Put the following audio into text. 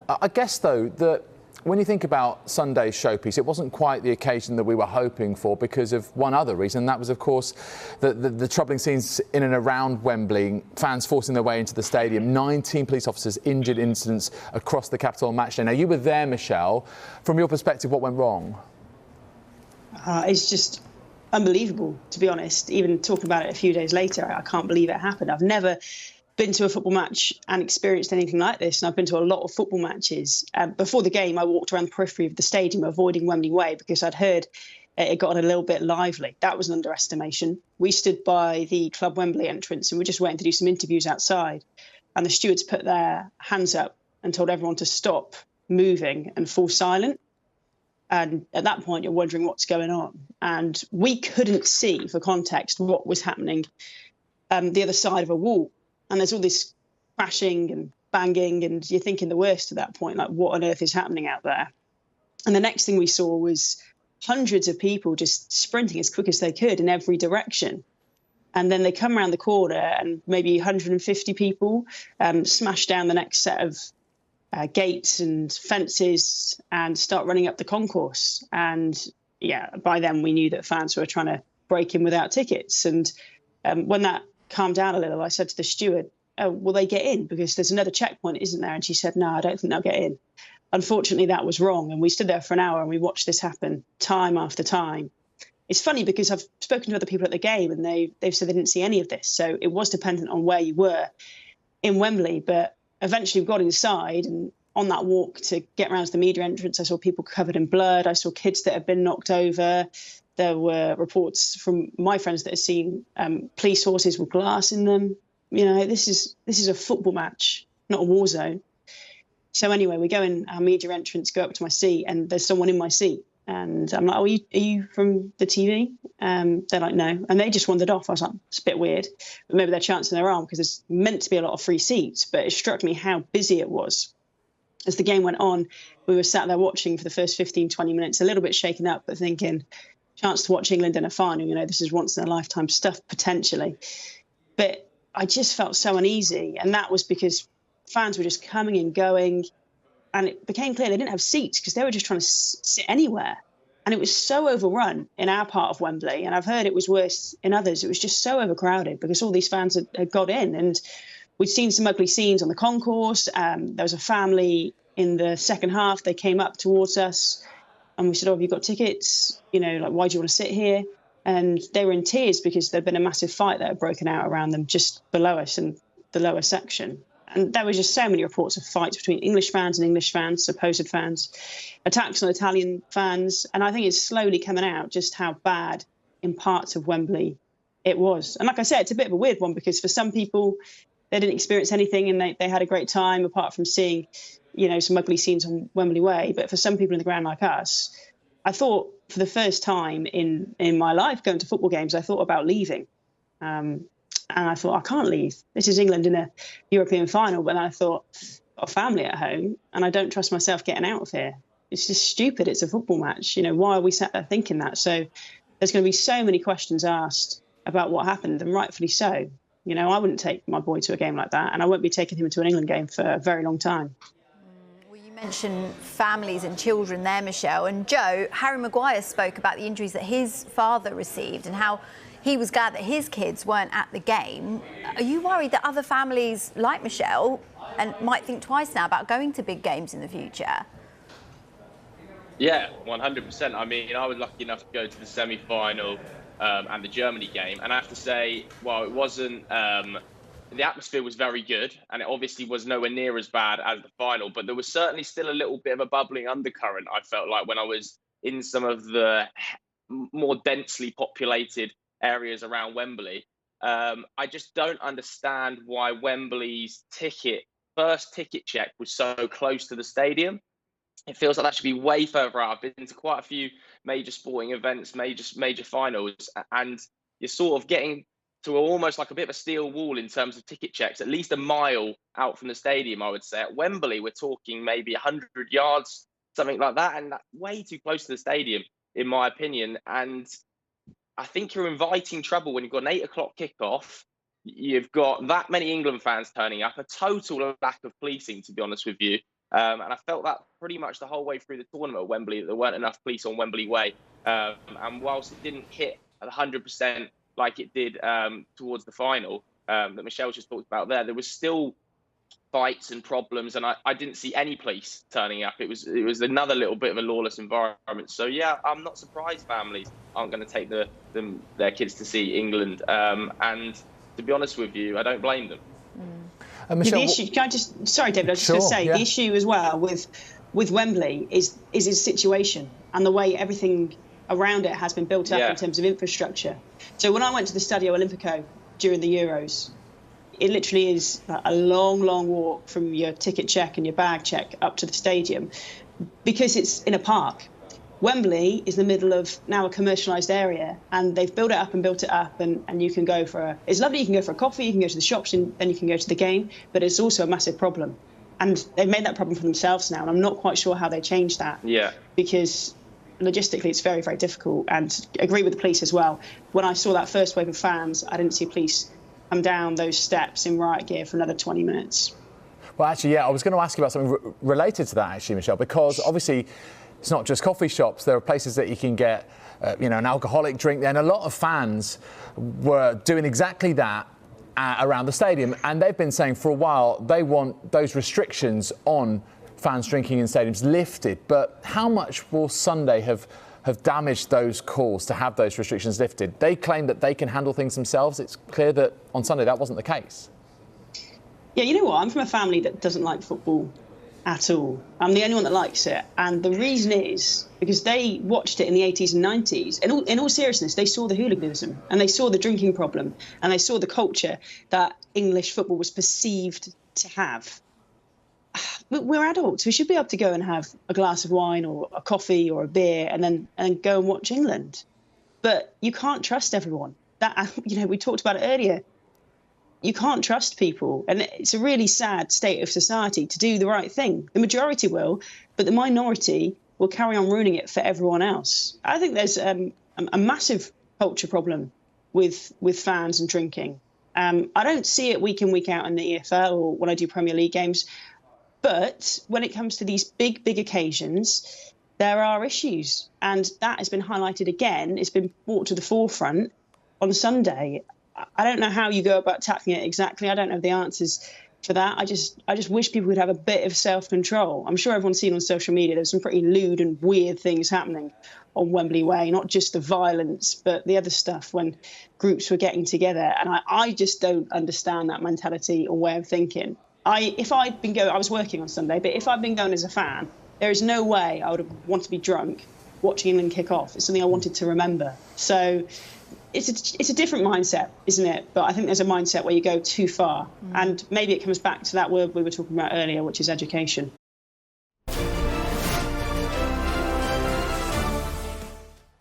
I guess, though, that when you think about Sunday's showpiece, it wasn't quite the occasion that we were hoping for because of one other reason. And that was, of course, the troubling scenes in and around Wembley, fans forcing their way into the stadium, 19 police officers injured, incidents across the capital on match day. Now, you were there, Michelle. From your perspective, what went wrong? It's just unbelievable, to be honest. Even talking about it a few days later, I can't believe it happened. I've never been to a football match and experienced anything like this, and I've been to a lot of football matches. Before the game, I walked around the periphery of the stadium, avoiding Wembley Way, because I'd heard it got a little bit lively. That was an underestimation. We stood by the Club Wembley entrance, and we were just waiting to do some interviews outside, and the stewards put their hands up and told everyone to stop moving and fall silent. And at that point, you're wondering what's going on. And we couldn't see, for context, what was happening the other side of a wall. And there's all this crashing and banging, and you're thinking the worst at that point, like, what on earth is happening out there? And the next thing we saw was hundreds of people just sprinting as quick as they could in every direction. And then they come around the corner and maybe 150 people smash down the next set of gates and fences and start running up the concourse. And yeah, by then we knew that fans were trying to break in without tickets. And when that calmed down a little, I said to the steward, "Oh, will they get in? Because there's another checkpoint, isn't there?" And she said, "No, I don't think they'll get in." Unfortunately, that was wrong. And we stood there for an hour and we watched this happen time after time. It's funny because I've spoken to other people at the game and they've said they didn't see any of this. So it was dependent on where you were in Wembley. But eventually we got inside, and on that walk to get around to the media entrance, I saw people covered in blood. I saw kids that had been knocked over. There were reports from my friends that had seen police horses with glass in them. You know, this is a football match, not a war zone. So anyway, we go in our media entrance, go up to my seat, and there's someone in my seat. And I'm like, "Oh, are you from the TV?" They're like, "No." And they just wandered off. I was like, it's a bit weird. But maybe they're chancing their arm because there's meant to be a lot of free seats. But it struck me how busy it was. As the game went on, we were sat there watching for the first 15, 20 minutes, a little bit shaken up, but thinking, chance to watch England in a final, you know, this is once in a lifetime stuff potentially. But I just felt so uneasy. And that was because fans were just coming and going. And it became clear they didn't have seats because they were just trying to sit anywhere. And it was so overrun in our part of Wembley. And I've heard it was worse in others. It was just so overcrowded because all these fans had got in. And we'd seen some ugly scenes on the concourse. There was a family in the second half. They came up towards us. And we said, "Oh, have you got tickets? You know, like, why do you want to sit here?" And they were in tears because there'd been a massive fight that had broken out around them just below us in the lower section. And there were just so many reports of fights between English fans and English fans, supposed fans, attacks on Italian fans. And I think it's slowly coming out just how bad in parts of Wembley it was. And like I said, it's a bit of a weird one because for some people, they didn't experience anything and they had a great time apart from seeing, you know, some ugly scenes on Wembley Way. But for some people in the ground like us, I thought for the first time in my life going to football games, I thought about leaving. And I thought, I can't leave. This is England in a European final. But then I thought, I've got a family at home and I don't trust myself getting out of here. It's just stupid. It's a football match. You know, why are we sat there thinking that? So there's going to be so many questions asked about what happened, and rightfully so. You know, I wouldn't take my boy to a game like that, and I won't be taking him to an England game for a very long time. Well, you mentioned families and children there, Michelle. And Joe, Harry Maguire spoke about the injuries that his father received and how he was glad that his kids weren't at the game. Are you worried that other families like Michelle and might think twice now about going to big games in the future? Yeah, 100%. I mean, I was lucky enough to go to the semi-final and the Germany game. And I have to say, well, it wasn't... the atmosphere was very good, and it obviously was nowhere near as bad as the final. But there was certainly still a little bit of a bubbling undercurrent, I felt like, when I was in some of the more densely populated areas around Wembley. I just don't understand why Wembley's first ticket check was so close to the stadium. It feels like that should be way further out. I've been to quite a few major sporting events, major finals, and you're sort of getting to almost like a bit of a steel wall in terms of ticket checks, at least a mile out from the stadium, I would say. At Wembley, we're talking maybe 100 yards, something like that, and that's way too close to the stadium, in my opinion. And I think you're inviting trouble when you've got an 8 o'clock kickoff. You've got that many England fans turning up, a total lack of policing, to be honest with you. And I felt that pretty much the whole way through the tournament at Wembley, that there weren't enough police on Wembley Way. And whilst it didn't hit at 100% like it did towards the final that Michelle just talked about there was still fights and problems, and I didn't see any police turning up. It was another little bit of a lawless environment. So yeah, I'm not surprised families aren't going to take their kids to see England. And to be honest with you, I don't blame them. Michelle, the issue, can I just, sorry, David, I was just going to say, the issue as well with Wembley is its situation and the way everything around it has been built up in terms of infrastructure. So when I went to the Stadio Olimpico during the Euros, it literally is a long, long walk from your ticket check and your bag check up to the stadium because it's in a park. Wembley is the middle of now a commercialised area, and they've built it up, and you can go for it's lovely. You can go for a coffee, you can go to the shops, and then you can go to the game. But it's also a massive problem, and they've made that problem for themselves now. And I'm not quite sure how they change that. Yeah. Because logistically, it's very, very difficult. And I agree with the police as well. When I saw that first wave of fans, I didn't see police come down those steps in riot gear for another 20 minutes. Well, actually, I was going to ask you about something related to that, actually, Michelle, because obviously it's not just coffee shops. There are places that you can get, an alcoholic drink there. And a lot of fans were doing exactly that around the stadium. And they've been saying for a while they want those restrictions on fans drinking in stadiums lifted. But how much will Sunday have damaged those calls to have those restrictions lifted? They claim that they can handle things themselves. It's clear that on Sunday that wasn't the case. Yeah, you know what? I'm from a family that doesn't like football at all. I'm the only one that likes it. And the reason is because they watched it in the 80s and 90s. In all seriousness, they saw the hooliganism and they saw the drinking problem and they saw the culture that English football was perceived to have. We're adults. We should be able to go and have a glass of wine or a coffee or a beer and then go and watch England. But you can't trust everyone. We talked about it earlier. You can't trust people. And it's a really sad state of society to do the right thing. The majority will, but the minority will carry on ruining it for everyone else. I think there's a massive culture problem with fans and drinking. I don't see it week in, week out in the EFL or when I do Premier League games. But when it comes to these big occasions, there are issues. And that has been highlighted again. It's been brought to the forefront on Sunday. I don't know how you go about tackling it exactly. I don't know the answers for that. I just wish people would have a bit of self-control. I'm sure everyone's seen on social media there's some pretty lewd and weird things happening on Wembley Way, not just the violence, but the other stuff when groups were getting together. And I just don't understand that mentality or way of thinking. I was working on Sunday, but if I'd been going as a fan, there is no way I would have wanted to be drunk watching England kick off. It's something I wanted to remember. So it's a different mindset, isn't it? But I think there's a mindset where you go too far. And maybe it comes back to that word we were talking about earlier, which is education.